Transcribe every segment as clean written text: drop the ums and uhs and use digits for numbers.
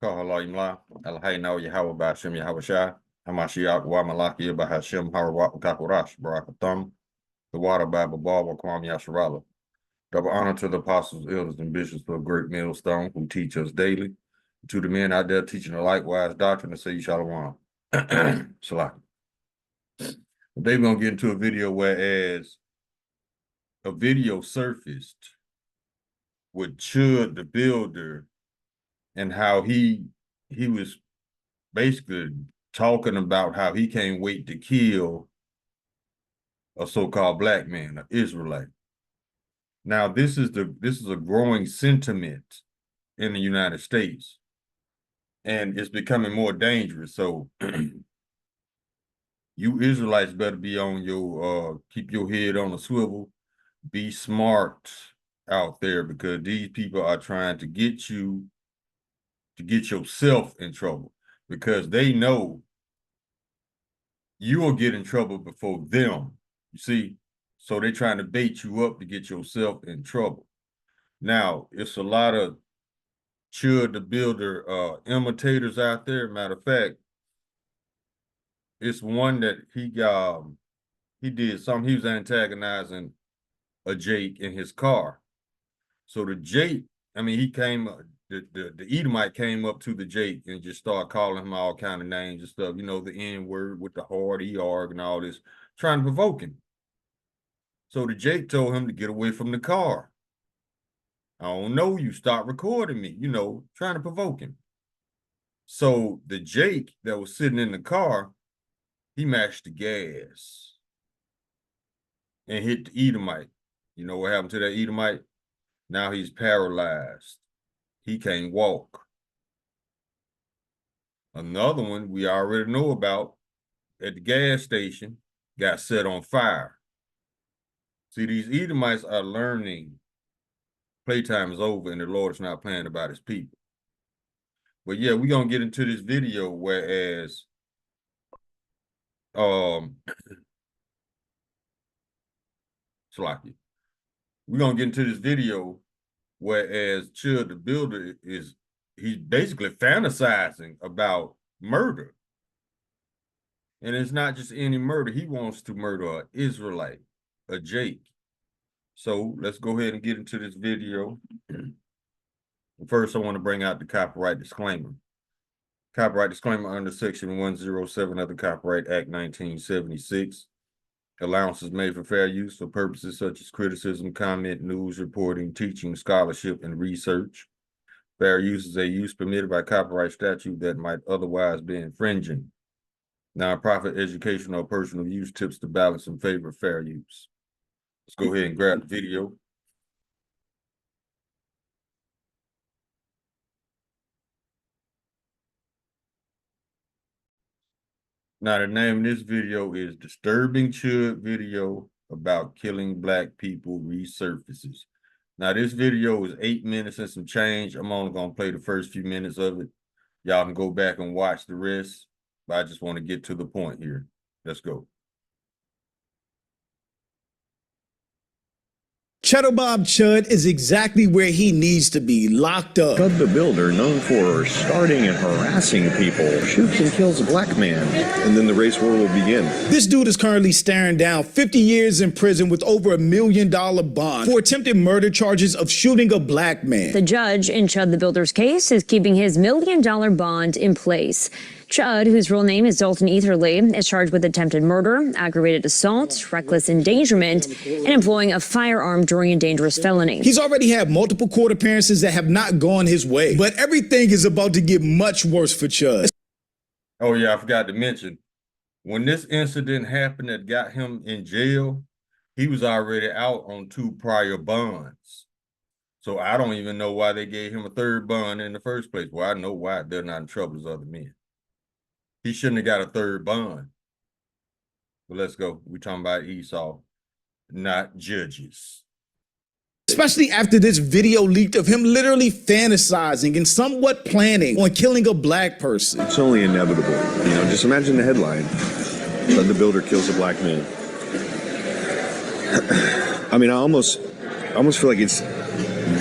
Kahalayimla, Alhaino Yahweh Bashim Yahushai, Hamashiach Wamalaki Bahashim Harawat Kakurash, Barakathum, the water Bible Baba Kwam Yasharala. Double honor to the apostles, elders, and bishops of Great Millstone who teach us daily. To the men out there teaching the likewise doctrine, to say Shalom. Shalom. Today we're going to get into a video whereas a video surfaced with Chudd the builder and how he was basically talking about how he can't wait to kill a so-called black man, an Israelite. Now, this is a growing sentiment in the United States, and it's becoming more dangerous. So you Israelites better be on your keep your head on a swivel, be smart out there, because these people are trying to get you to get yourself in trouble, because they know you will get in trouble before them. You see, so they're trying to bait you up to get yourself in trouble. Now, it's a lot of Chudd the builder imitators out there. Matter of fact, it's one that he did something. He was antagonizing a Jake in his car. So the Jake, I mean, he came, the Edomite came up to the Jake and just started calling him all kind of names and stuff, you know, the N-word with the hard E-arg and all this, trying to provoke him. So the Jake told him to get away from the car. I don't know, you stop recording me, you know, trying to provoke him. So the Jake that was sitting in the car, he mashed the gas and hit the Edomite. You know what happened to that Edomite? Now he's paralyzed. He can't walk. Another one we already know about at the gas station got set on fire. See, these Edomites are learning playtime is over and the Lord is not playing about his people. But yeah, we're going to get into this video whereas Slocky. We're going to get into this video whereas Chudd the builder he's basically fantasizing about murder. And it's not just any murder. He wants to murder an Israelite, a Jake. So let's go ahead and get into this video. First, I want to bring out the copyright disclaimer. Copyright disclaimer under Section 107 of the Copyright Act 1976. Allowances made for fair use for purposes such as criticism, comment, news, reporting, teaching, scholarship, and research. Fair use is a use permitted by copyright statute that might otherwise be infringing. Nonprofit educational or personal use tips the balance in favor of fair use. Let's go ahead and grab the video. Now, the name of this video is Disturbing Chudd Video About Killing Black People Resurfaces. Now, this video is 8 minutes and some change. I'm only going to play the first few minutes of it. Y'all can go back and watch the rest, but I just want to get to the point here. Let's go. Cheddar Bob Chudd is exactly where he needs to be, locked up. Chudd the builder, known for starting and harassing people, shoots and kills a black man, and then the race war will begin. This dude is currently staring down 50 years in prison with over $1 million bond for attempted murder charges of shooting a black man. The judge in Chudd the builder's case is keeping his $1 million bond in place. Chudd, whose real name is Dalton Etherly, is charged with attempted murder, aggravated assault, reckless endangerment, and employing a firearm during a dangerous felony. He's already had multiple court appearances that have not gone his way, but everything is about to get much worse for Chudd. Oh yeah, I forgot to mention, when this incident happened that got him in jail, he was already out on 2 prior bonds. So I don't even know why they gave him a 3rd bond in the first place. Well, I know why they're not in trouble as other men. He shouldn't have got a 3rd bond. But let's go. We're talking about Esau, not judges. Especially after this video leaked of him literally fantasizing and somewhat planning on killing a black person. It's only inevitable. You know, just imagine the headline. Chudd the builder kills a black man. I mean, I almost feel like it's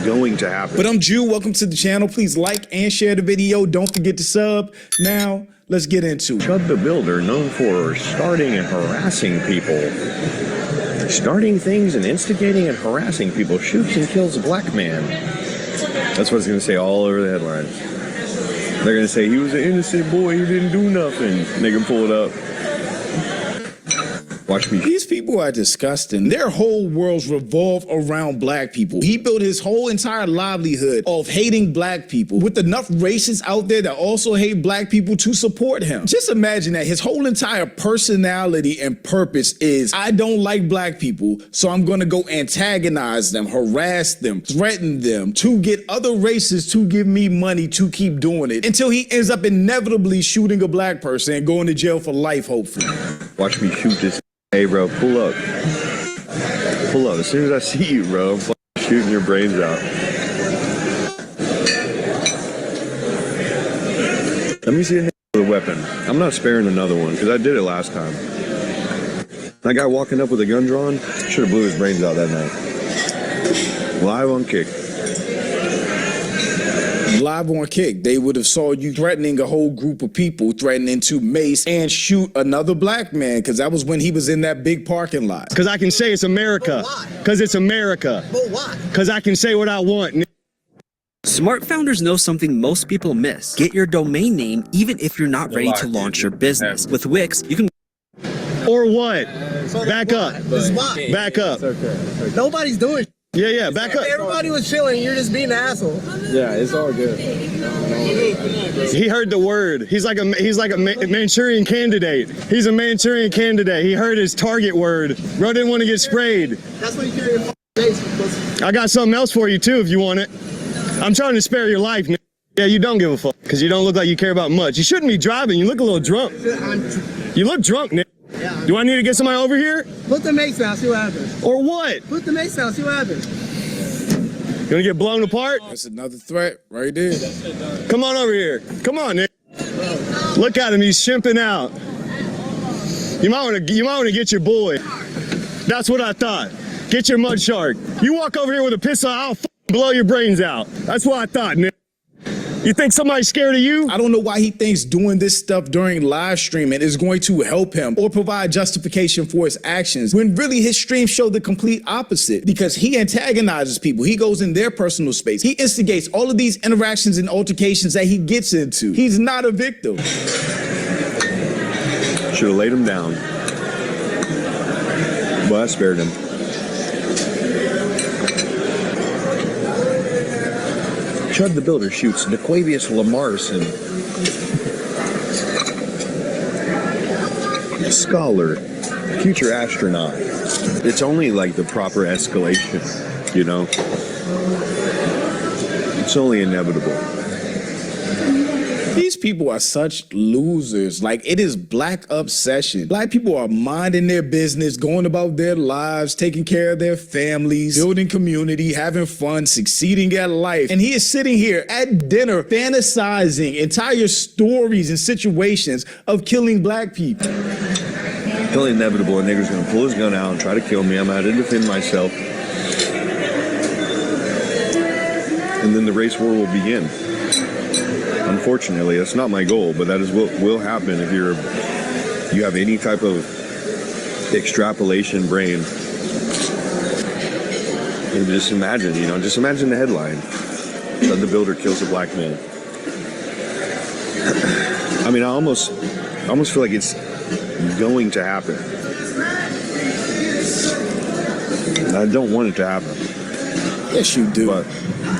going to happen. But I'm Jew. Welcome to the channel. Please like and share the video. Don't forget to sub. Now, let's get into it. Chudd the Builder, known for starting and harassing people. Starting things and instigating and harassing people. Shoots and kills a black man. That's what it's going to say all over the headlines. They're going to say, he was an innocent boy, he didn't do nothing. And they can pull it up. Watch me. These people are disgusting. Their whole worlds revolve around black people. He built his whole entire livelihood off hating black people, with enough racists out there that also hate black people to support him. Just imagine that his whole entire personality and purpose is, I don't like black people, so I'm gonna go antagonize them, harass them, threaten them to get other races to give me money to keep doing it, until he ends up inevitably shooting a black person and going to jail for life, hopefully. Watch me shoot this. Hey, bro, pull up. Pull up. As soon as I see you, bro, I'm shooting your brains out. Let me see a with a weapon. I'm not sparing another one, because I did it last time. That guy walking up with a gun drawn, should have blew his brains out that night. Live on Kick. Live on Kick, they would have saw you threatening a whole group of people, threatening to mace and shoot another black man, because that was when he was in that big parking lot. Because I can say it's America. Because it's America. But why? Because I can say what I want. Smart founders know something most people miss. Get your domain name even if you're not ready to launch your business. With Wix, you can... Or what? Back up. This is why. Back up. Nobody's doing Yeah, back up. Everybody was chilling, you're just being an asshole. Yeah, it's all good. He heard the word. He's like a Manchurian candidate. He's a Manchurian candidate. He heard his target word. Bro didn't want to get sprayed. That's what you carry your face. I got something else for you too if you want it. I'm trying to spare your life, nigga. Yeah, you don't give a fuck, because you don't look like you care about much. You shouldn't be driving. You look a little drunk. You look drunk, nigga. Yeah. Do I need to get somebody over here? Put the mace down, see what happens. Or what? Put the mace down, see what happens. You gonna get blown apart? That's another threat right there. Come on over here. Come on, Nick. Look at him. He's shimping out. You might want to get your boy. That's what I thought. Get your mud shark. You walk over here with a pistol, I'll blow your brains out. That's what I thought, Nick. You think somebody's scared of you? I don't know why he thinks doing this stuff during live streaming is going to help him or provide justification for his actions, when really his streams show the complete opposite, because he antagonizes people. He goes in their personal space. He instigates all of these interactions and altercations that he gets into. He's not a victim. Should have laid him down. But I spared him. Chudd the Builder shoots Naquavius Lamarson. Scholar, future astronaut. It's only like the proper escalation, you know? It's only inevitable. These people are such losers. Like, it is black obsession. Black people are minding their business, going about their lives, taking care of their families, building community, having fun, succeeding at life. And he is sitting here at dinner fantasizing entire stories and situations of killing black people. It's only inevitable. A nigger's gonna pull his gun out and try to kill me. I'm out to defend myself. And then the race war will begin. Unfortunately, that's not my goal, but that is what will happen if you have any type of extrapolation brain. And just imagine, just imagine the headline: Chudd the Builder kills a black man. I mean, I almost feel like it's going to happen. I don't want it to happen. Yes, you do. But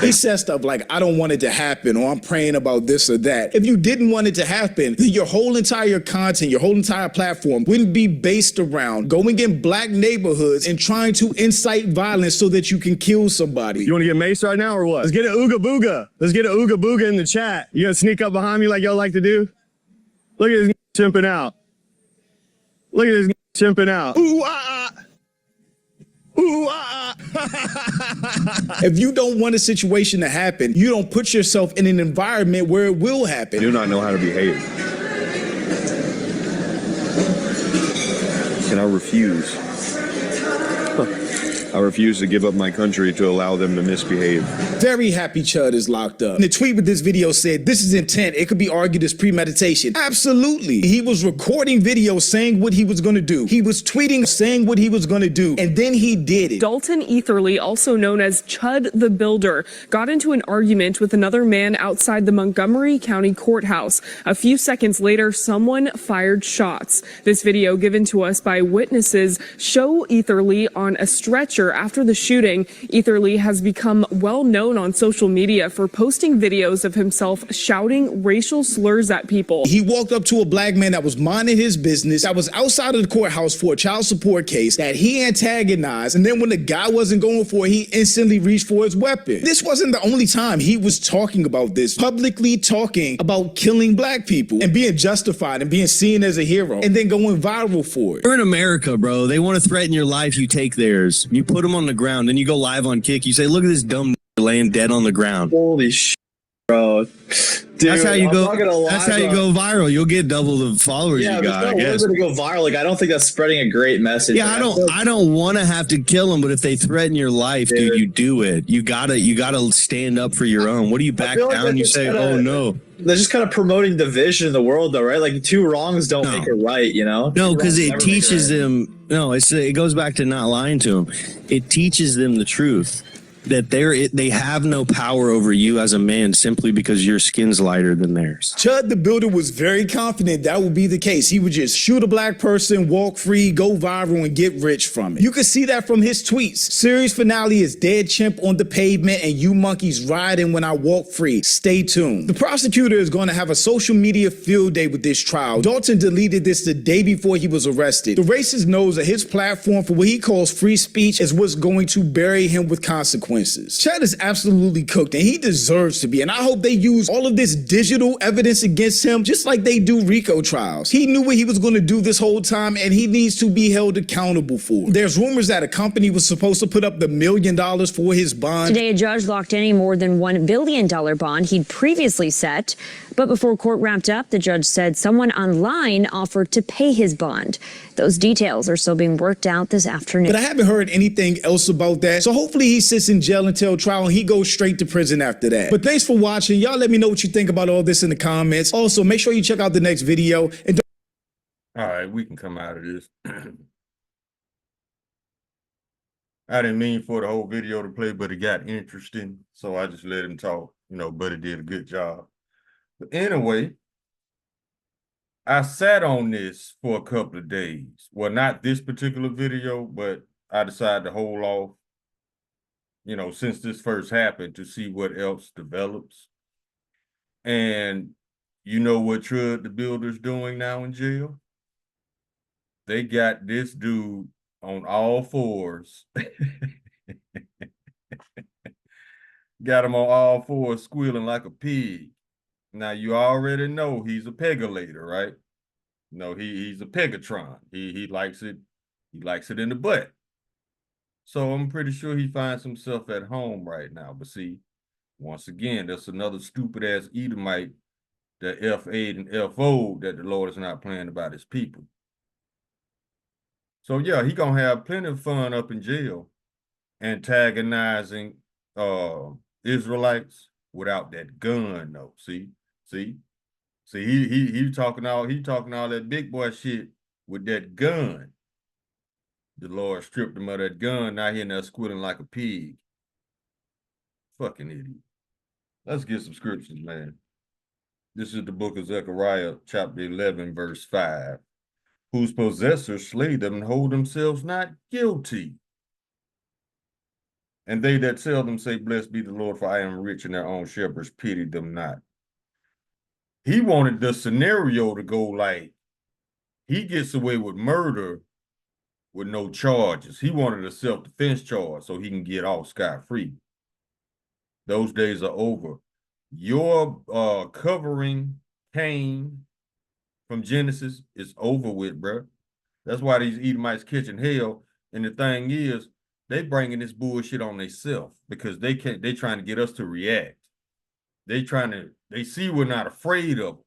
he says stuff like, I don't want it to happen, or I'm praying about this or that. If you didn't want it to happen, then your whole entire content, your whole entire platform wouldn't be based around going in black neighborhoods and trying to incite violence so that you can kill somebody. You want to get maced right now or what? Let's get an ooga booga. Let's get an ooga booga in the chat. You gonna sneak up behind me like y'all like to do? Look at this chimping out. Look at this chimping out. Ooh, ah, ah. Ooh, ah, ah. If you don't want a situation to happen, you don't put yourself in an environment where it will happen. I do not know how to behave. And I refuse. I refuse to give up my country to allow them to misbehave. Very happy Chudd is locked up. And the tweet with this video said, this is intent. It could be argued as premeditation. Absolutely. He was recording videos saying what he was going to do. He was tweeting saying what he was going to do. And then he did it. Dalton Etherly, also known as Chudd the Builder, got into an argument with another man outside the Montgomery County Courthouse. A few seconds later, someone fired shots. This video given to us by witnesses show Etherly on a stretcher after the shooting. Etherly has become well known on social media for posting videos of himself shouting racial slurs at people. He walked up to a black man that was minding his business, that was outside of the courthouse for a child support case that he antagonized, and then when the guy wasn't going for it, he instantly reached for his weapon. This wasn't the only time he was talking about this, publicly talking about killing black people and being justified and being seen as a hero and then going viral for it. We're in America, bro. They want to threaten your life, you take theirs. You put them on the ground, then you go live on Kick. You say, look at this dumb laying dead on the ground. Holy shit, bro. Dude, that's how you go. Lie, that's how you go viral. You'll get double the followers you got. I guess. To go viral. Like, I don't think that's spreading a great message. Yeah, I don't want to have to kill them, but if they threaten your life, dude, you do it. You gotta stand up for your own. What do you back down? You say, oh no. They're just kind of promoting division in the world, though, right? Like, two wrongs don't make it right, you know? No, because it teaches them. No, it goes back to not lying to them. It teaches them the truth. That they have no power over you as a man simply because your skin's lighter than theirs. Chudd the Builder was very confident that would be the case. He would just shoot a black person, walk free, go viral, and get rich from it. You can see that from his tweets. Series finale is dead chimp on the pavement and you monkeys riding when I walk free. Stay tuned. The prosecutor is going to have a social media field day with this trial. Dalton deleted this the day before he was arrested. The racist knows that his platform for what he calls free speech is what's going to bury him with consequences. Chudd is absolutely cooked and he deserves to be, and I hope they use all of this digital evidence against him just like they do RICO trials. He knew what he was going to do this whole time and he needs to be held accountable for it. There's rumors that a company was supposed to put up the $1 million for his bond. Today, a judge locked in a more than $1 billion bond he'd previously set. But before court wrapped up, the judge said someone online offered to pay his bond. Those details are still being worked out this afternoon. But I haven't heard anything else about that. So hopefully he sits in jail until trial and he goes straight to prison after that. But thanks for watching. Y'all let me know what you think about all this in the comments. Also, make sure you check out the next video. And all right, we can come out of this. I didn't mean for the whole video to play, but it got interesting. So I just let him talk, but he did a good job. But anyway, I sat on this for a couple of days. Well, not this particular video, but I decided to hold off, since this first happened to see what else develops. And you know what Chudd the Builder's doing now in jail? They got this dude on all fours. Got him on all fours squealing like a pig. Now, you already know he's a pegulator, right? No, he's a pegatron. He likes it. He likes it in the butt. So I'm pretty sure he finds himself at home right now. But see, once again, that's another stupid-ass Edomite, the F8 and FO, that the Lord is not playing about his people. So, yeah, he going to have plenty of fun up in jail antagonizing Israelites without that gun, though. See, he talking all that big boy shit with that gun. The Lord stripped him of that gun. Now he in there squealing like a pig. Fucking idiot. Let's get some scriptures, man. This is the book of Zechariah, chapter 11, verse 5. Whose possessors slay them and hold themselves not guilty. And they that sell them say, blessed be the Lord, for I am rich, and their own shepherds pity them not. He wanted the scenario to go like, he gets away with murder with no charges. He wanted a self-defense charge so he can get off scot-free. Those days are over. Your covering Cain from Genesis is over with, bro. That's why these Edomites catching hell. And the thing is, they bringing this bullshit on themselves because they trying to get us to react. They see we're not afraid of them.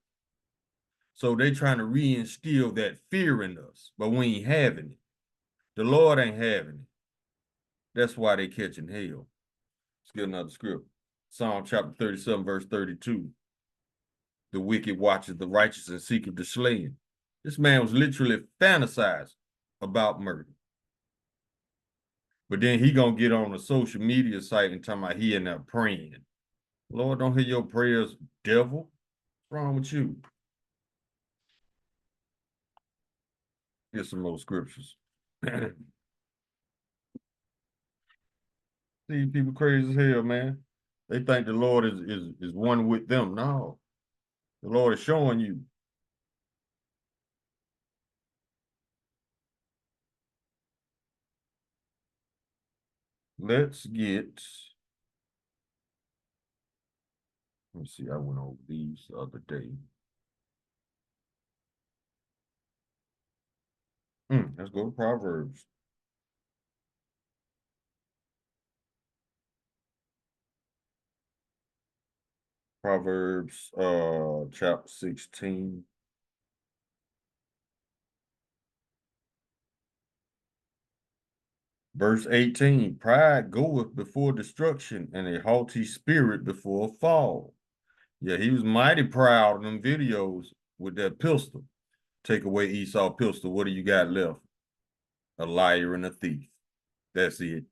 So they trying to reinstill that fear in us, but we ain't having it. The Lord ain't having it. That's why they catching hell. Let's get another script. Psalm chapter 37, verse 32. The wicked watches the righteous and seeketh to slay him. This man was literally fantasized about murder. But then he gonna get on a social media site and talking about he in there praying. Lord, don't hear your prayers, devil. What's wrong with you? Get some more scriptures. See, people crazy as hell, man. They think the Lord is one with them. No, the Lord is showing you. Let's get. Let me see. I went over these the other day. Let's go to Proverbs. Proverbs chapter 16. Verse 18, pride goeth before destruction, and a haughty spirit before a fall. Yeah, he was mighty proud of them videos with that pistol. Take away Esau's pistol, what do you got left? A liar and a thief. That's it.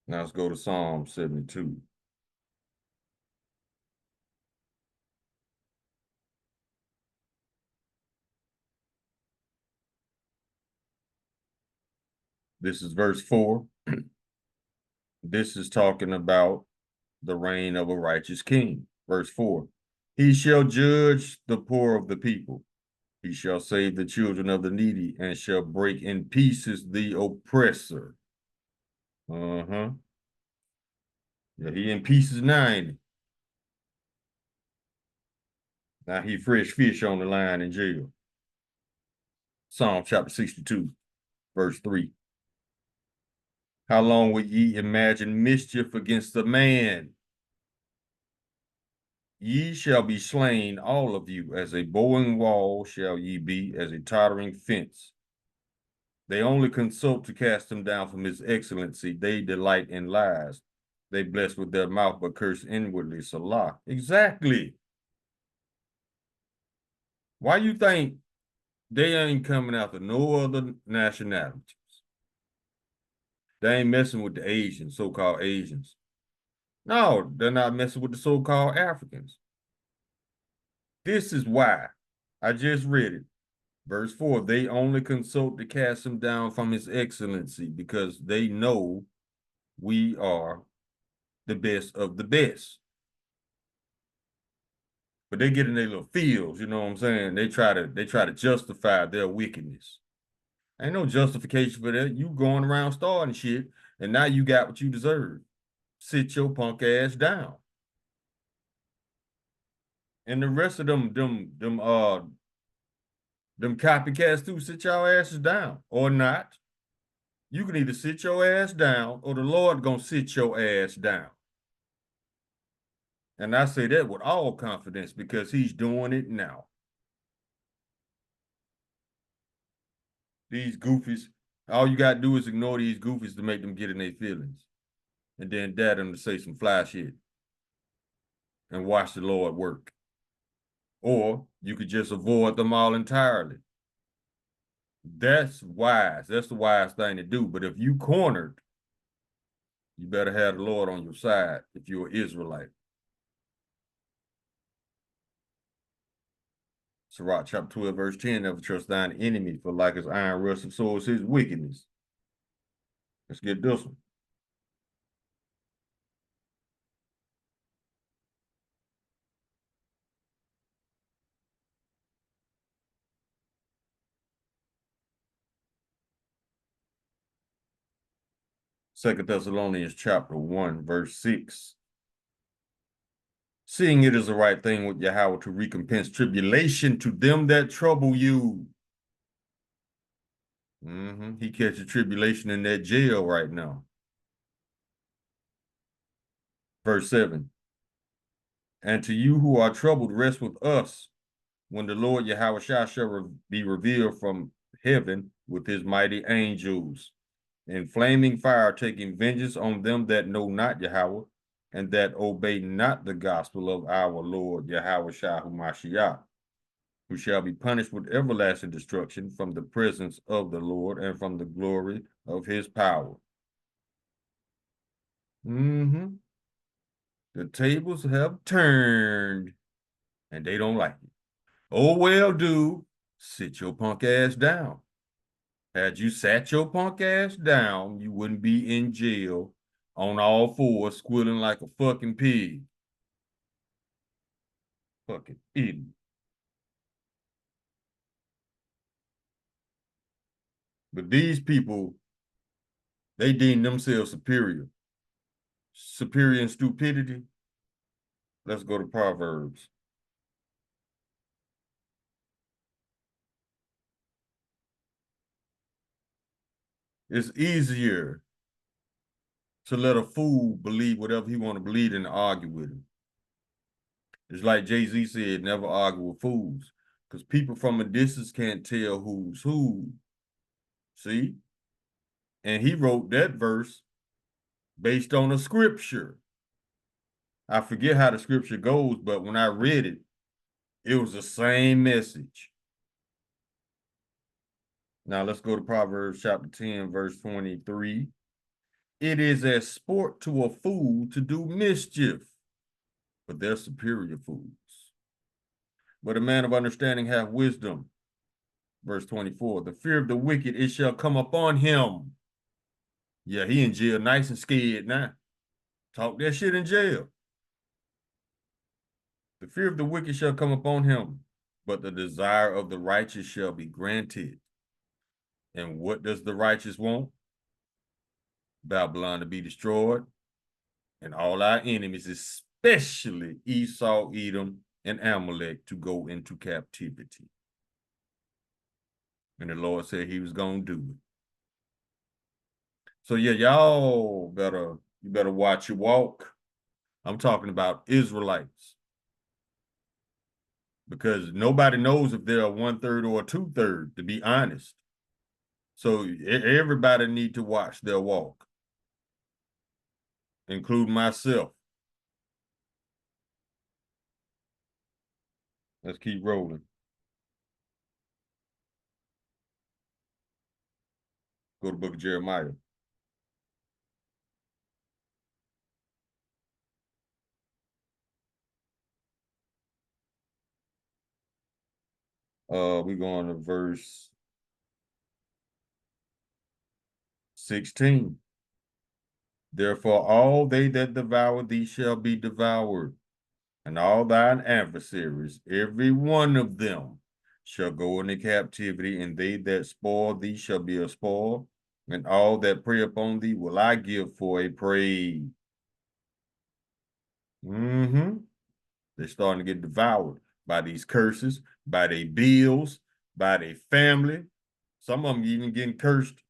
Now let's go to Psalm 72. This is verse 4. This is talking about the reign of a righteous king. Verse 4. He shall judge the poor of the people. He shall save the children of the needy and shall break in pieces the oppressor. Yeah, he in pieces 9. Now he fresh fish on the line in jail. Psalm chapter 62, verse 3. How long will ye imagine mischief against a man? Ye shall be slain, all of you, as a bowing wall shall ye be, as a tottering fence. They only consult to cast him down from his excellency. They delight in lies. They bless with their mouth, but curse inwardly. Salah. Exactly. Why you think they ain't coming after no other nationalities? They ain't messing with the Asians, so-called Asians. No, they're not messing with the so-called Africans. This is why. I just read it. Verse 4, they only consult to cast him down from his excellency because they know we are the best of the best. But they get in their little fields, you know what I'm saying? They try to justify their wickedness. Ain't no justification for that. You going around starting shit, and now you got what you deserve. Sit your punk ass down. And the rest of them copycats too, sit your asses down or not. You can either sit your ass down or the Lord gonna sit your ass down. And I say that with all confidence because he's doing it now. These goofies, all you gotta do is ignore these goofies to make them get in their feelings. And then dare them to say some fly shit. And watch the Lord work. Or you could just avoid them all entirely. That's wise. That's the wise thing to do. But if you cornered, you better have the Lord on your side if you're an Israelite. Sirach chapter 12, verse 10, never trust thine enemy, for like his iron rusted so is his wickedness. Let's get this one. Second Thessalonians chapter 1, verse 6. Seeing it is the right thing with Yahweh to recompense tribulation to them that trouble you. He catches tribulation in that jail right now. Verse 7. And to you who are troubled, rest with us when the Lord Yahweh shall be revealed from heaven with his mighty angels, in flaming fire, taking vengeance on them that know not Yahweh, and that obey not the gospel of our Lord Yahweh Shah Mashiach, who shall be punished with everlasting destruction from the presence of the Lord and from the glory of his power. The tables have turned, and they don't like it. Oh, well, dude, sit your punk ass down. Had you sat your punk ass down, you wouldn't be in jail on all fours, squealing like a fucking pig. Fucking idiot. But these people, they deem themselves superior. Superior in stupidity. Let's go to Proverbs. It's easier to let a fool believe whatever he want to believe than to argue with him. It's like Jay-Z said, never argue with fools, because people from a distance can't tell who's who. See? And he wrote that verse based on a scripture. I forget how the scripture goes, but when I read it, it was the same message. Now let's go to Proverbs chapter 10, verse 23. It is as sport to a fool to do mischief, but they're superior fools. But a man of understanding hath wisdom. Verse 24, the fear of the wicked, it shall come upon him. Yeah, he in jail nice and scared now. Talk that shit in jail. The fear of the wicked shall come upon him, but the desire of the righteous shall be granted. And what does the righteous want? Babylon to be destroyed, and all our enemies, especially Esau, Edom, and Amalek, to go into captivity. And the Lord said he was going to do it. So yeah, y'all you better watch your walk. I'm talking about Israelites. Because nobody knows if they're a 1/3 or a 2/3, to be honest. So everybody need to watch their walk, including myself. Let's keep rolling. Go to the book of Jeremiah. We're going to verse 16. Therefore, all they that devour thee shall be devoured, and all thine adversaries, every one of them, shall go into captivity, and they that spoil thee shall be a spoil, and all that prey upon thee will I give for a prey. They're starting to get devoured by these curses, by their bills, by their family. Some of them even getting cursed.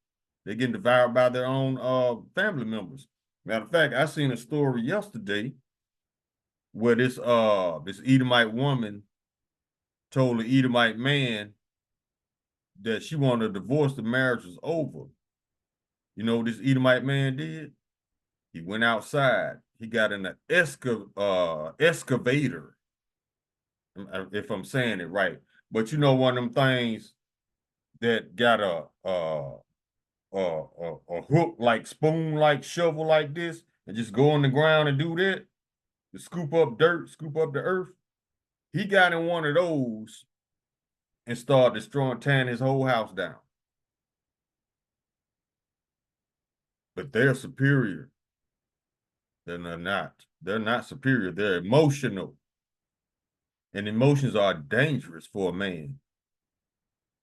They're getting devoured by their own family members. Matter of fact, I seen a story yesterday where this Edomite woman told the Edomite man that she wanted a divorce, the marriage was over. You know what this Edomite man did? He went outside. He got in an excavator, if I'm saying it right. But you know, one of them things that got a hook like spoon like shovel like this and just go on the ground and do that to scoop up dirt, scoop up the earth. He got in one of those and started tearing his whole house down. But they're superior. They're not. They're not superior. They're emotional. And emotions are dangerous for a man.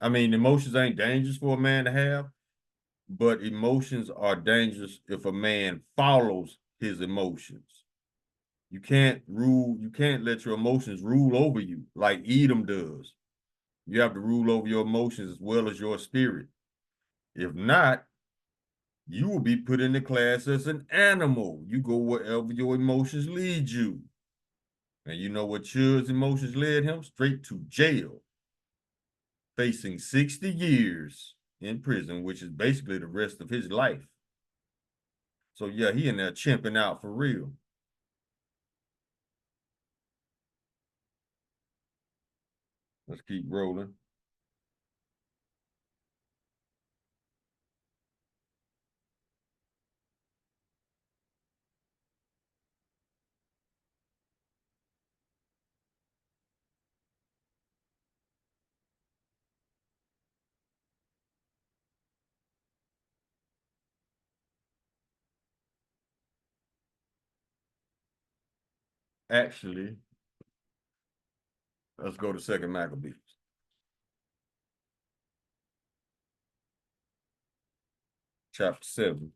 I mean, emotions ain't dangerous for a man to have, but emotions are dangerous if a man follows his emotions. You can't let your emotions rule over you like Edom does. You have to rule over your emotions as well as your spirit. If not, you will be put in the class as an animal. You go wherever your emotions lead you. And you know what Chudd's emotions led him? Straight to jail. facing 60 years in prison, which is basically the rest of his life. So yeah, he in there chimping out for real. Let's keep rolling. Actually, let's go to 2nd Maccabees. Chapter 7,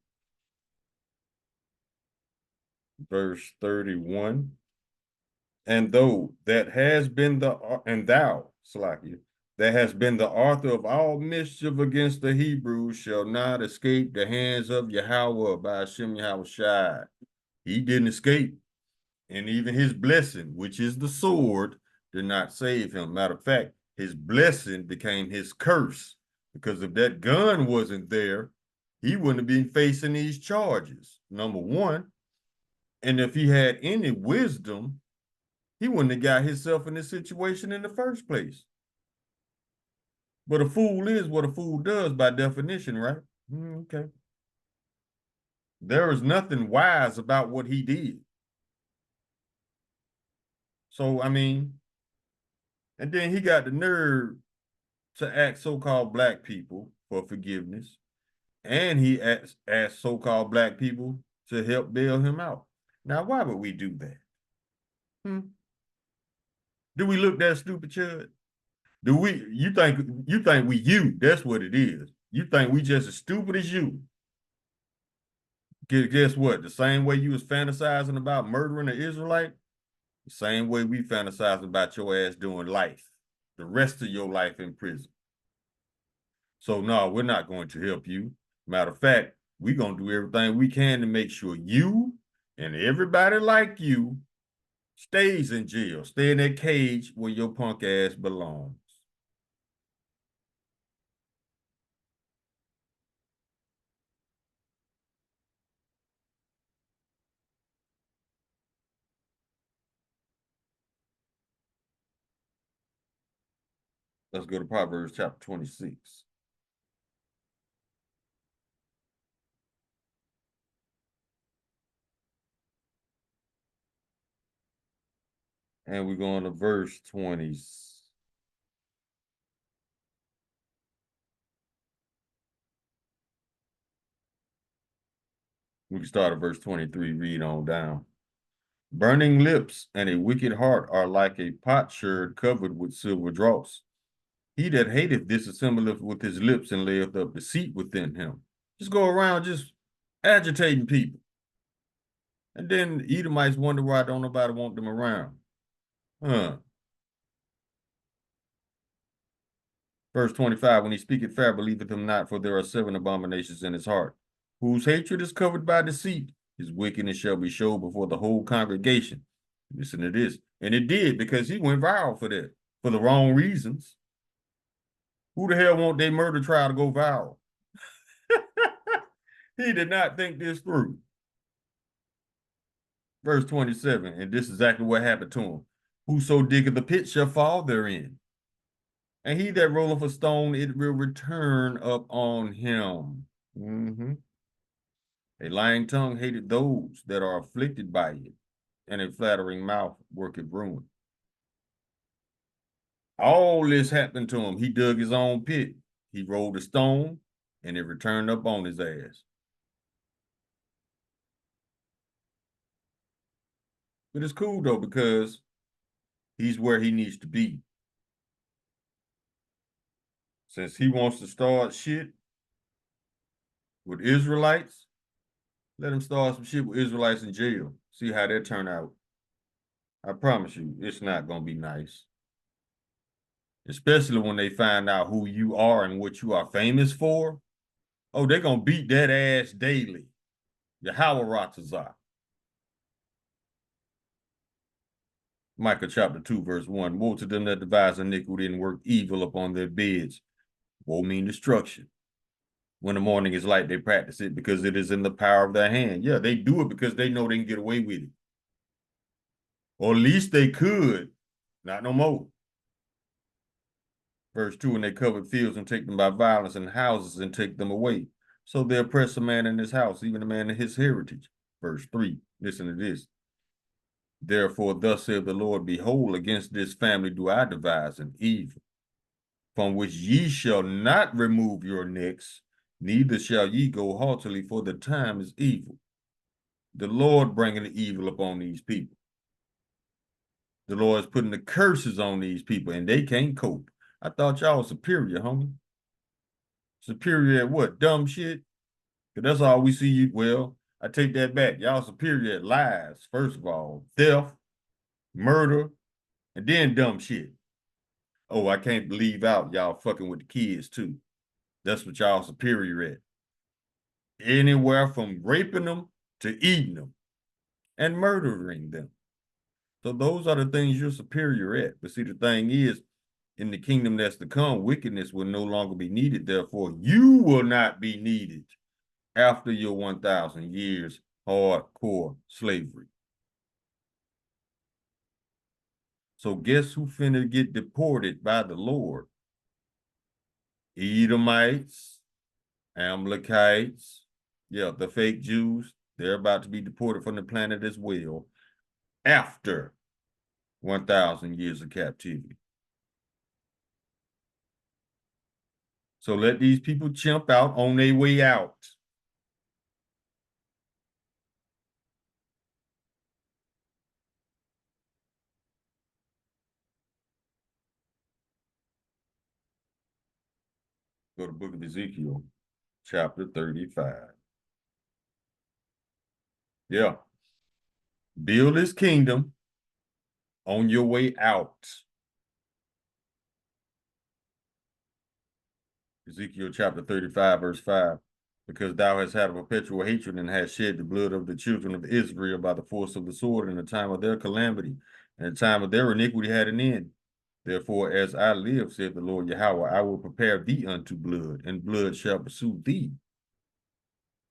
verse 31. And though that has been and thou, Salakia, that has been the author of all mischief against the Hebrews, shall not escape the hands of Yahweh by Hashem Yahushai. He didn't escape. And even his blessing, which is the sword, did not save him. Matter of fact, his blessing became his curse. Because if that gun wasn't there, he wouldn't have been facing these charges, number one. And if he had any wisdom, he wouldn't have got himself in this situation in the first place. But a fool is what a fool does by definition, right? Okay. There is nothing wise about what he did. So, I mean, and then he got the nerve to ask so-called black people for forgiveness. And he asked so-called black people to help bail him out. Now, why would we do that? Do we look that stupid, Chudd? You think we you? That's what it is. You think we just as stupid as you. Guess what? The same way you was fantasizing about murdering an Israelite, the same way we fantasize about your ass doing life, the rest of your life in prison. So no, we're not going to help you. Matter of fact, we're going to do everything we can to make sure you and everybody like you stays in jail, stay in that cage where your punk ass belongs. Let's go to Proverbs chapter 26. And we're going to verse 20. We can start at verse 23, read on down. Burning lips and a wicked heart are like a potsherd covered with silver dross. He that hateth dissembleth with his lips and layeth up deceit within him. Just go around just agitating people. And then the Edomites wonder why don't nobody want them around. Verse 25, when he speaketh fair, believeth him not, for there are 7 abominations in his heart. Whose hatred is covered by deceit, his wickedness shall be showed before the whole congregation. Listen to this. And it did, because he went viral for that, for the wrong reasons. Who the hell want their murder trial to go viral? He did not think this through. Verse 27, and this is exactly what happened to him. Whoso diggeth the pit shall fall therein. And he that rolleth a stone, it will return up on him. A lying tongue hated those that are afflicted by it, and a flattering mouth worketh ruin. All this happened to him. He dug his own pit. He rolled a stone, and it returned up on his ass. But it's cool, though, because he's where he needs to be. Since he wants to start shit with Israelites, let him start some shit with Israelites in jail. See how that turn out. I promise you, it's not going to be nice. Especially when they find out who you are and what you are famous for. Oh, they're going to beat that ass daily. Yahweh Ratazah. Micah chapter 2, verse 1. Woe to them that devise iniquity and work evil upon their beds. Woe mean destruction. When the morning is light, they practice it because it is in the power of their hand. Yeah, they do it because they know they can get away with it. Or at least they could. Not no more. Verse 2, and they covered fields and take them by violence, and houses and take them away. So they oppress a man in his house, even a man in his heritage. Verse 3, listen to this. Therefore, thus saith the Lord, behold, against this family do I devise an evil, from which ye shall not remove your necks, neither shall ye go haughtily, for the time is evil. The Lord bringing the evil upon these people. The Lord is putting the curses on these people, and they can't cope. I thought y'all was superior, homie. Superior at what? Dumb shit? Because that's all we see you. Well, I take that back. Y'all superior at lies, first of all. Theft, murder, and then dumb shit. Oh, I can't leave out y'all fucking with the kids, too. That's what y'all superior at. Anywhere from raping them to eating them and murdering them. So those are the things you're superior at. But see, the thing is, in the kingdom that's to come, wickedness will no longer be needed. Therefore, you will not be needed after your 1,000 years hardcore slavery. So guess who finna get deported by the Lord? Edomites, Amalekites, yeah, the fake Jews, they're about to be deported from the planet as well after 1,000 years of captivity. So let these people chimp out on their way out. Go to the book of Ezekiel, chapter 35. Yeah. Build his kingdom on your way out. Ezekiel chapter 35, verse 5. Because thou hast had a perpetual hatred and hast shed the blood of the children of Israel by the force of the sword in the time of their calamity, and the time of their iniquity had an end. Therefore, as I live, saith the Lord Yahweh, I will prepare thee unto blood, and blood shall pursue thee.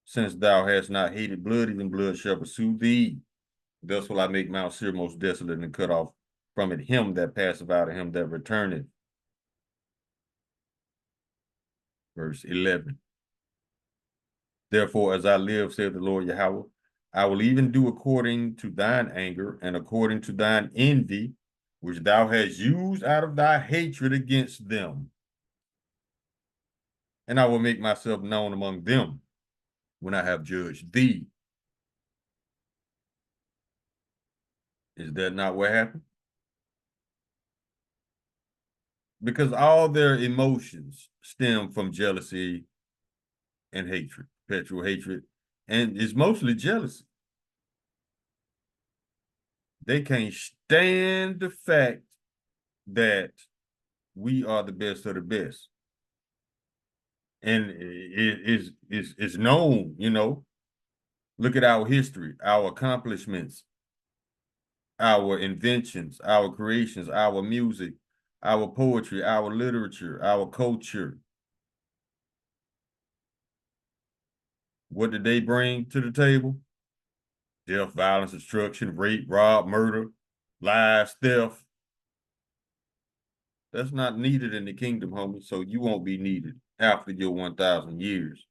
Since thou hast not hated blood, even blood shall pursue thee. Thus will I make Mount Seir most desolate, and cut off from it him that passeth out, and him that returneth. Verse 11. Therefore, as I live, saith the Lord Yahweh, I will even do according to thine anger and according to thine envy, which thou hast used out of thy hatred against them. And I will make myself known among them when I have judged thee. Is that not what happened? Because all their emotions stem from jealousy and hatred, perpetual hatred, and it's mostly jealousy. They can't stand the fact that we are the best of the best. And it's known, you know. Look at our history, our accomplishments, our inventions, our creations, our music, our poetry, our literature, our culture. What did they bring to the table? Death, violence, destruction, rape, rob, murder, lies, theft. That's not needed in the kingdom, homie, so you won't be needed after your 1,000 years.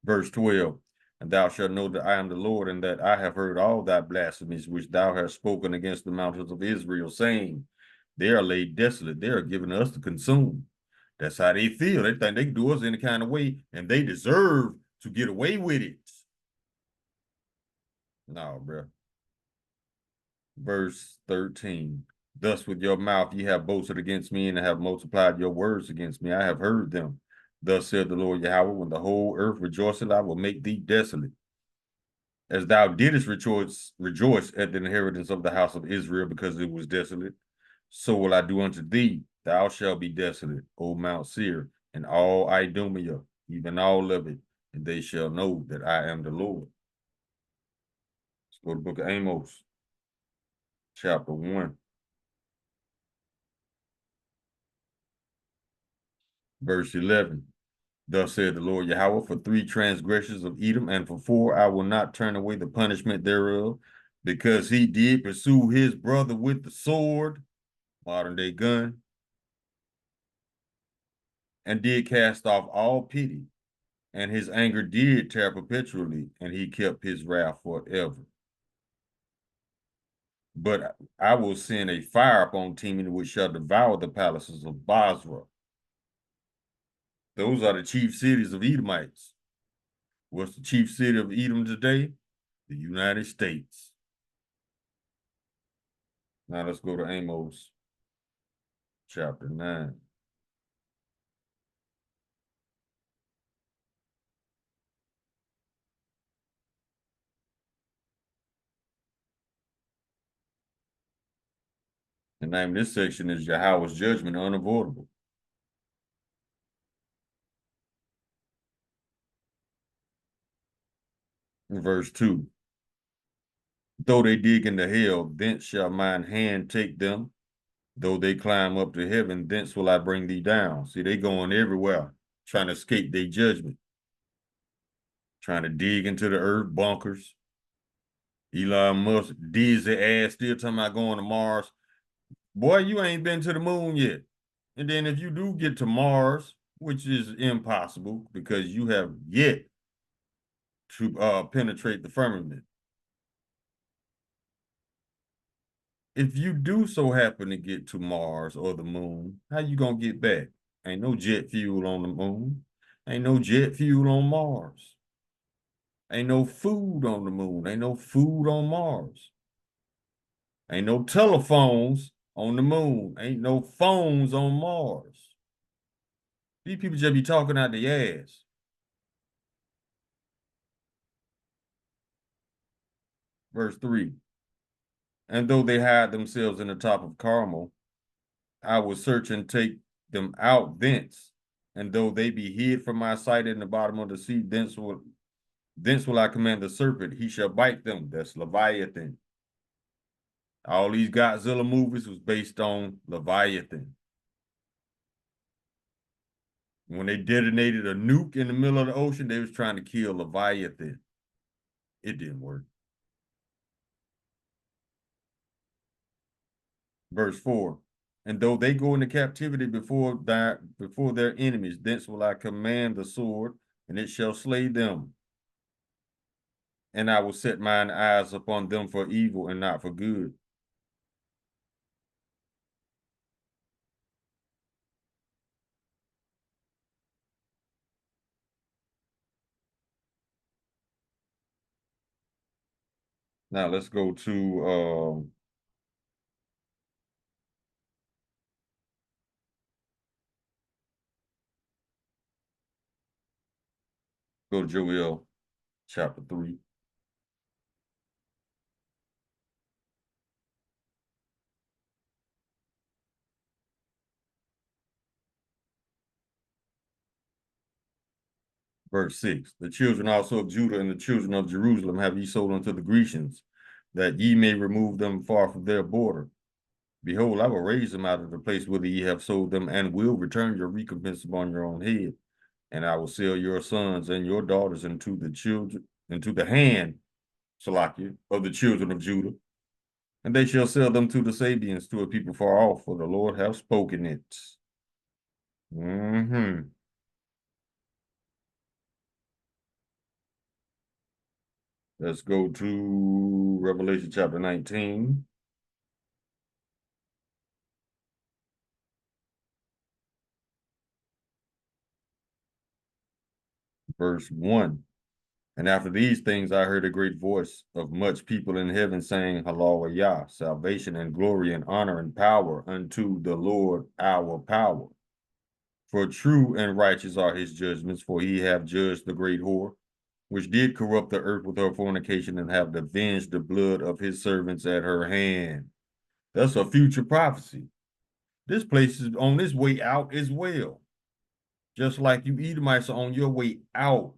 Verse 12, and thou shalt know that I am the Lord, and that I have heard all thy blasphemies which thou hast spoken against the mountains of Israel, saying, they are laid desolate, they are given us to consume. That's how they feel. They think they can do us any kind of way, and they deserve to get away with it. No, bro. Verse 13. Thus with your mouth ye have boasted against me, and have multiplied your words against me. I have heard them. Thus said the Lord Yahweh, when the whole earth rejoiceth, I will make thee desolate. As thou didst rejoice at the inheritance of the house of Israel, because it was desolate, so will I do unto thee. Thou shalt be desolate, O Mount Seir, and all Idumea, even all of it, and they shall know that I am the Lord. Let's go to the book of Amos, chapter 1. Verse 11. Thus said the Lord Yahweh, for 3 transgressions of Edom, and for 4 I will not turn away the punishment thereof, because he did pursue his brother with the sword, modern day gun, and did cast off all pity, and his anger did tear perpetually, and he kept his wrath forever. But I will send a fire upon Teman, which shall devour the palaces of Basra. Those are the chief cities of Edomites. What's the chief city of Edom today? The United States. Now let's go to Amos chapter 9. The name of this section is Yahweh's judgment unavoidable. Verse 2. Though they dig into hell, thence shall mine hand take them. Though they climb up to heaven, thence will I bring thee down. See, they going everywhere, trying to escape their judgment. Trying to dig into the earth, bunkers. Elon Musk, dizzy ass, still talking about going to Mars. Boy, you ain't been to the moon yet. And then if you do get to Mars, which is impossible because you have yet to penetrate the firmament. If you do so happen to get to Mars or the moon, how you gonna get back? Ain't no jet fuel on the moon. Ain't no jet fuel on Mars. Ain't no food on the moon. Ain't no food on Mars. Ain't no telephones on the moon. Ain't no phones on Mars. These people just be talking out their ass. Verse 3. And though they hide themselves in the top of Carmel, I will search and take them out thence. And though they be hid from my sight in the bottom of the sea, thence will I command the serpent, he shall bite them. That's Leviathan. All these Godzilla movies was based on Leviathan. When they detonated a nuke in the middle of the ocean, they was trying to kill Leviathan. It didn't work. Verse 4. And though they go into captivity before their enemies, thence will I command the sword, and it shall slay them. And I will set mine eyes upon them for evil and not for good. Now let's go to Joel chapter 3. Verse 6. The children also of Judah and the children of Jerusalem have ye sold unto the Grecians, that ye may remove them far from their border. Behold, I will raise them out of the place whither ye have sold them, and will return your recompense upon your own head. And I will sell your sons and your daughters into the hand, Salakia, of the children of Judah. And they shall sell them to the Sabians, to a people far off, for the Lord hath spoken it. Let's go to Revelation chapter 19. Verse 1. And after these things I heard a great voice of much people in heaven saying, Hallelujah, salvation and glory and honor and power unto the Lord our power. For true and righteous are his judgments, for he hath judged the great whore, which did corrupt the earth with her fornication, and have avenged the blood of his servants at her hand. That's a future prophecy. This place is on its way out as well. Just like you Edomites are on your way out.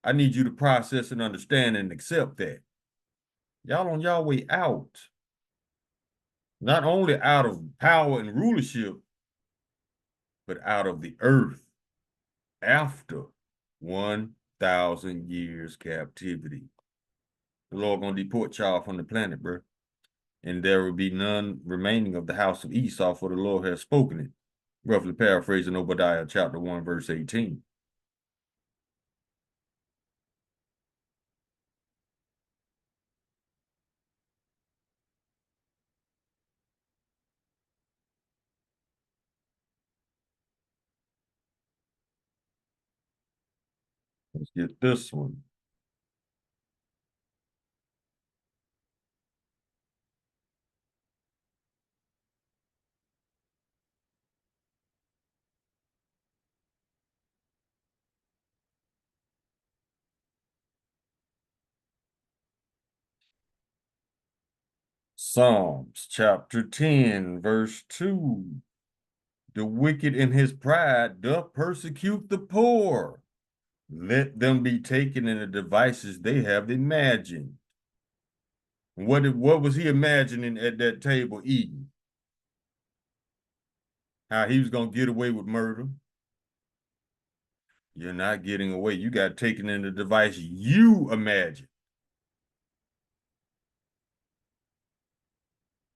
I need you to process and understand and accept that. Y'all on y'all way out. Not only out of power and rulership, but out of the earth after 1,000 years captivity. The Lord gonna deport y'all from the planet, bro. And there will be none remaining of the house of Esau, for the Lord has spoken it. Roughly paraphrasing Obadiah chapter 1, verse 18. Let's get this one. Psalms chapter 10, verse 2. The wicked in his pride doth persecute the poor. Let them be taken in the devices they have imagined. What was he imagining at that table eating? How he was going to get away with murder? You're not getting away. You got taken in the device you imagine.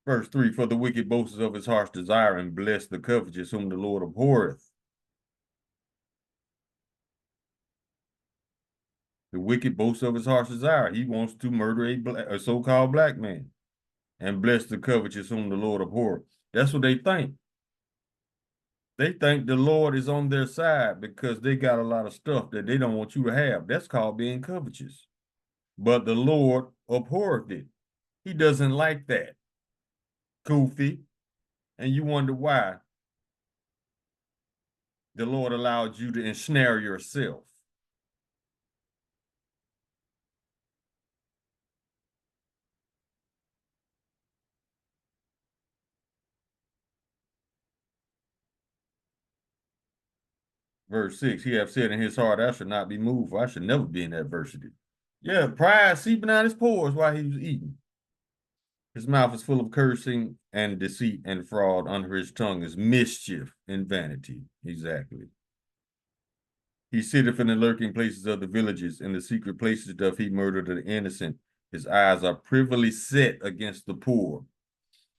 Verse 3, for the wicked boasts of his heart's desire, and bless the covetous whom the Lord abhorreth. The wicked boasts of his heart's desire. He wants to murder a so-called black man, and bless the covetous whom the Lord abhorreth. That's what they think. They think the Lord is on their side because they got a lot of stuff that they don't want you to have. That's called being covetous. But the Lord abhorreth it. He doesn't like that. Goofy. And you wonder why the Lord allowed you to ensnare yourself. Verse 6, he hath said in his heart, I should not be moved, for I should never be in adversity. Yeah, pride seeping out his pores while he was eating. His mouth is full of cursing and deceit and fraud. Under his tongue is mischief and vanity. Exactly. He sitteth in the lurking places of the villages. In the secret places doth he murder the innocent. His eyes are privily set against the poor.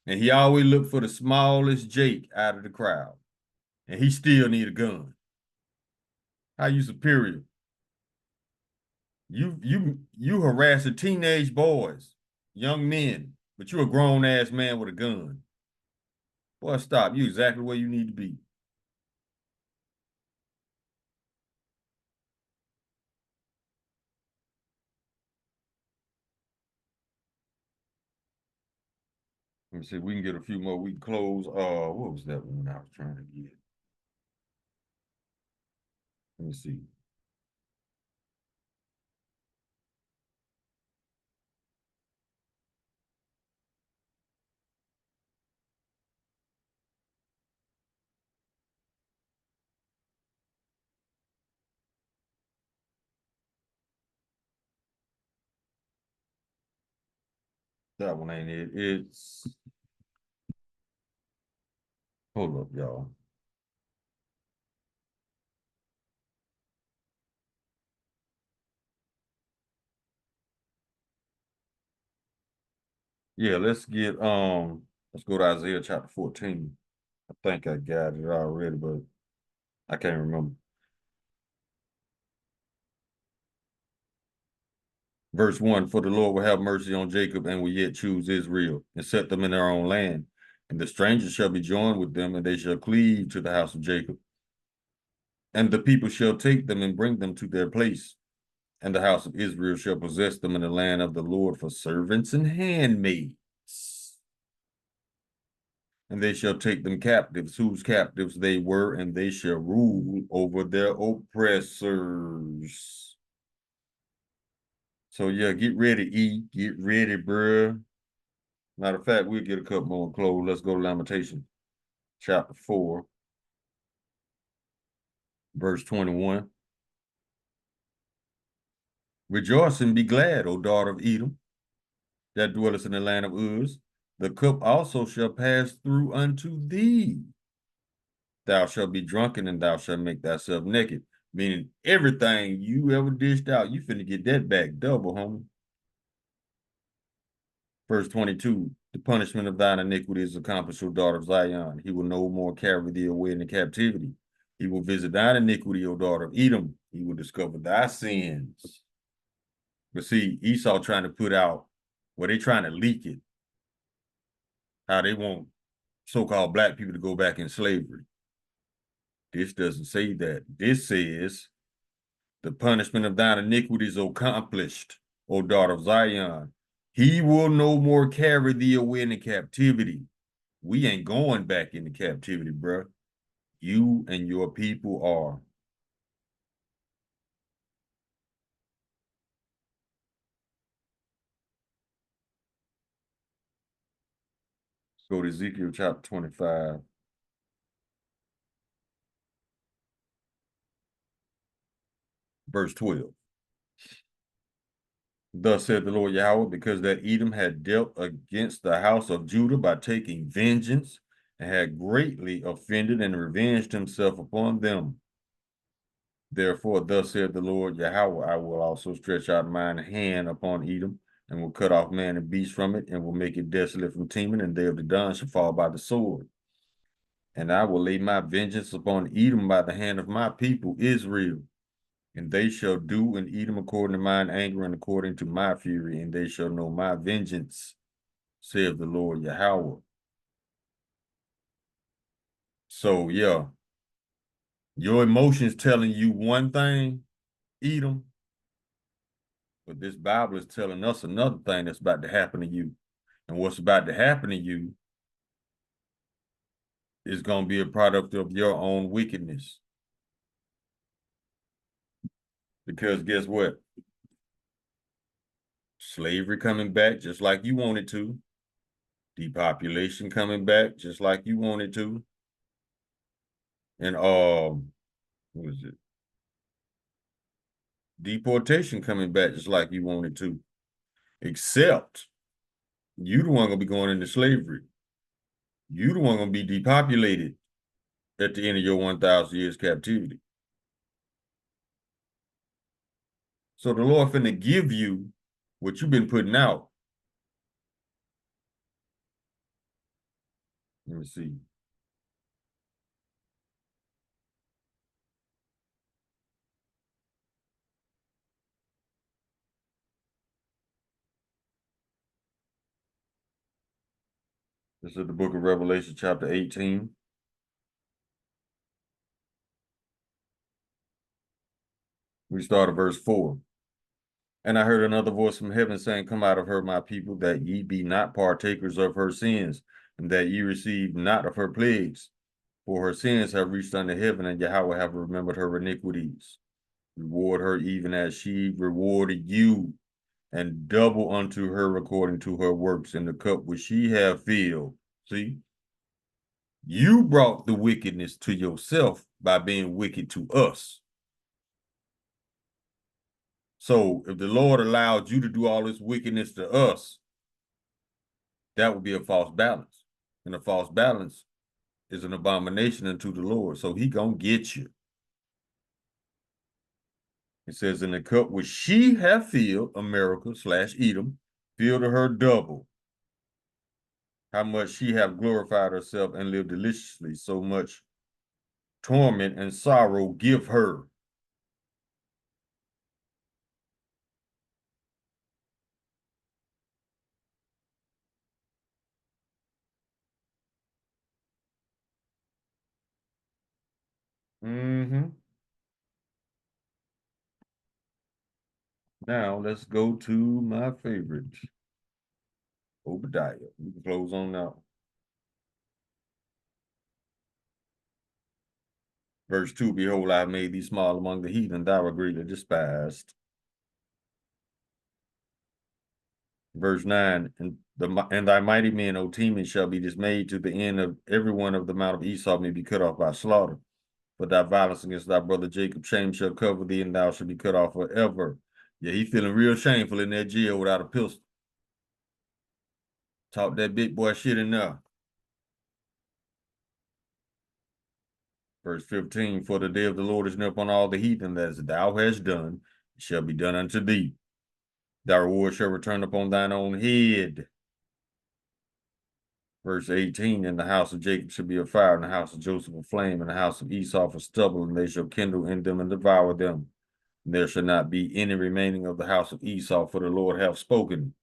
And he always look for the smallest Jake out of the crowd. And he still need a gun. How you superior? You harassing teenage boys, young men, but you a grown-ass man with a gun. Boy, stop. You exactly where you need to be. Let me see. We can get a few more. We can close. What was that one I was trying to get? Let me see. That one ain't it. It's hold up, y'all. Yeah, let's go to Isaiah chapter 14. I think I got it already, but I can't remember. Verse 1, for the Lord will have mercy on Jacob and will yet choose Israel and set them in their own land. And the strangers shall be joined with them, and they shall cleave to the house of Jacob. And the people shall take them and bring them to their place. And the house of Israel shall possess them in the land of the Lord for servants and handmaids. And they shall take them captives, whose captives they were, and they shall rule over their oppressors. So yeah, get ready, eat, get ready, bruh. Matter of fact, we'll get a couple more clothes. Let's go to Lamentation, chapter 4, verse 21. Rejoice and be glad, O daughter of Edom. that dwelleth in the land of Uz. The cup also shall pass through unto thee. Thou shalt be drunken, and thou shalt make thyself naked. Meaning everything you ever dished out, you finna get that back double, homie. Verse 22, the punishment of thine iniquity is accomplished, O daughter of Zion. He will no more carry thee away into captivity. He will visit thine iniquity, O daughter of Edom. He will discover thy sins. But see, Esau trying to put out, well, they trying to leak it, how they want so-called black people to go back in slavery. This doesn't say that. This says, the punishment of thine iniquity is accomplished, O daughter of Zion. He will no more carry thee away into captivity. We ain't going back into captivity, bro. You and your people are. Let's go to Ezekiel chapter 25. Verse 12. Thus said the Lord Yahweh, because that Edom had dealt against the house of Judah by taking vengeance, and had greatly offended and revenged himself upon them. Therefore, thus said the Lord Yahweh, I will also stretch out mine hand upon Edom, and will cut off man and beast from it, and will make it desolate from Teman, and they of the Don shall fall by the sword. And I will lay my vengeance upon Edom by the hand of my people, Israel. And they shall do in Edom according to mine anger and according to my fury, and they shall know my vengeance, saith the Lord Yahweh. So, yeah, your emotions telling you one thing, Edom, but this Bible is telling us another thing that's about to happen to you. And what's about to happen to you is going to be a product of your own wickedness. Because guess what? Slavery coming back just like you wanted to. Depopulation coming back just like you wanted to. And what is it? Deportation coming back just like you wanted to. Except you the one gonna be going into slavery. You the one gonna be depopulated at the end of your 1,000 years captivity. So the Lord finna give you what you've been putting out. Let me see. This is the book of Revelation, chapter 18. We start at verse 4. And I heard another voice from heaven saying, Come out of her, my people, that ye be not partakers of her sins, and that ye receive not of her plagues. For her sins have reached unto heaven, and Yahweh have remembered her iniquities. Reward her even as she rewarded you, and double unto her according to her works in the cup which she have filled. See? You brought the wickedness to yourself by being wicked to us. So if the Lord allowed you to do all this wickedness to us, that would be a false balance. And a false balance is an abomination unto the Lord. So he gonna get you. It says, in the cup which she hath filled, America / Edom, filled to her double. How much she hath glorified herself and lived deliciously, so much torment and sorrow give her. Now let's go to my favorite, Obadiah. We can close on now. Verse 2, behold, I have made thee small among the heathen, thou art greatly despised. Verse 9, and thy mighty men, O Teman, shall be dismayed to the end of every one of the mount of Esau may be cut off by slaughter. But thy violence against thy brother Jacob, shame shall cover thee, and thou shalt be cut off forever. Yeah, he feeling real shameful in that jail without a pistol. Talk that big boy shit enough. Verse 15, for the day of the Lord is near upon all the heathen, as thou hast done, it shall be done unto thee. Thy reward shall return upon thine own head. Verse 18, in the house of Jacob shall be a fire, in the house of Joseph a flame, in the house of Esau for stubble, and they shall kindle in them and devour them. And there shall not be any remaining of the house of Esau, for the Lord hath spoken.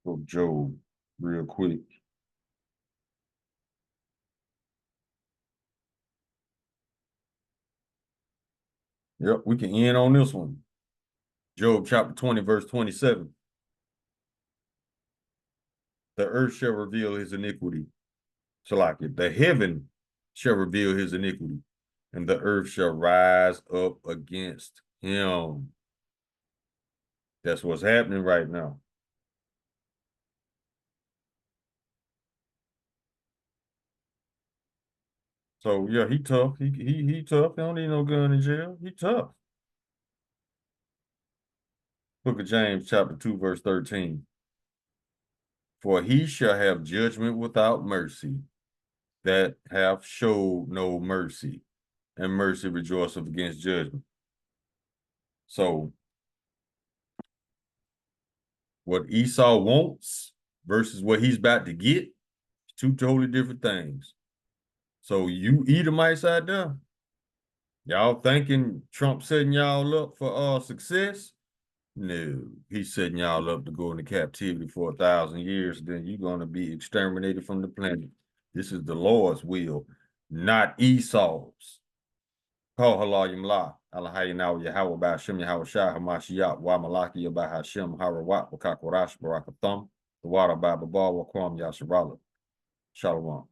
Book Job real quick. Yep, we can end on this one. Job chapter 20, verse 27. The earth shall reveal his iniquity. Salaki, the heaven shall reveal his iniquity, and the earth shall rise up against him. That's what's happening right now. So yeah, he tough. He tough. He don't need no gun in jail. He tough. Book of James, chapter 2, verse 13. For he shall have judgment without mercy, that have showed no mercy, and mercy rejoiceth against judgment. So what Esau wants versus what he's about to get, two totally different things. So you Edomites out there, y'all thinking Trump setting y'all up for success? No, he's setting y'all up to go into captivity for 1,000 years. Then you're going to be exterminated from the planet. This is the Lord's will, not Esau's. Call halayim la, Allahayinaw Yahweh by Hashem Yahweh Shah Hamashiach, Wa Malaki by Hashem Harawat, Wakakorash, Barakathum, the water by Babal, Wakwam Yasharala. Shalom.